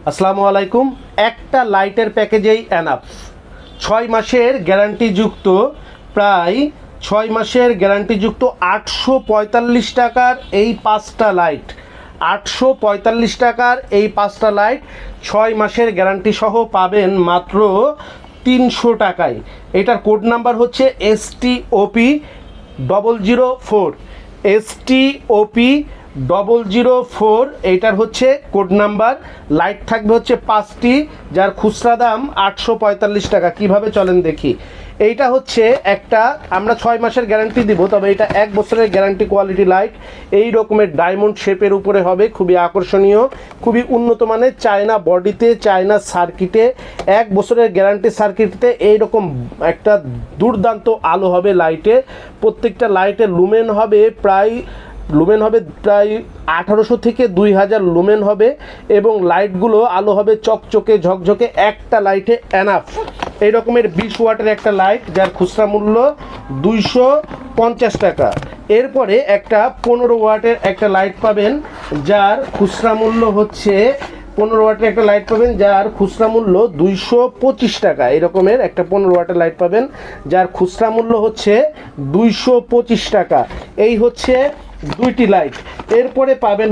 আসসালামু আলাইকুম। একটা লাইটের প্যাকেজেই এনাফ 6 মাসের গ্যারান্টিযুক্ত, প্রায় 6 মাসের গ্যারান্টিযুক্ত 845 টাকার এই 5টা লাইট, 845 টাকার এই 5টা লাইট 6 মাসের গ্যারান্টি সহ পাবেন মাত্র 300 টাকায়। এটার কোড নাম্বার হচ্ছে STOP 004, STOP 004, এইটার হচ্ছে কোড নাম্বার। লাইট থাকবে হচ্ছে 5টি, যার খুচরা দাম 845 টাকা। কিভাবে চলেন দেখি। এইটা হচ্ছে একটা, আমরা 6 মাসের গ্যারান্টি দিব, তবে এটা 1 বছরের গ্যারান্টি কোয়ালিটি লাইট। এই রকমের ডায়মন্ড শেপের উপরে হবে, খুবই আকর্ষণীয়, খুবই উন্নত মানের, চায়না বডিতে, চায়না সার্কিটে, 1 বছরের গ্যারান্টি সার্কিটে এইরকম একটা দুর্দান্ত আলো হবে লাইটে। প্রত্যেকটা লাইটের লুমেন হবে প্রায় 1800 থেকে 2000 লুমেন হবে, এবং লাইটগুলো আলো হবে চকচকে ঝকঝকে। একটা লাইটে এনাফ। এই রকমের 20 ওয়াটের একটা লাইট, যার খুচরা মূল্য 250 টাকা। এরপরে একটা 15 ওয়াটের একটা লাইট পাবেন, যার খুচরা মূল্য হচ্ছে 15 ওয়াটের একটা লাইট পাবেন, যার খুচরা মূল্য 225 টাকা। এরকমের একটা 15 ওয়াটের লাইট পাবেন, যার খুচরা মূল্য হচ্ছে 225 টাকা। এই হচ্ছে 2টি লাইট। এরপরে পাবেন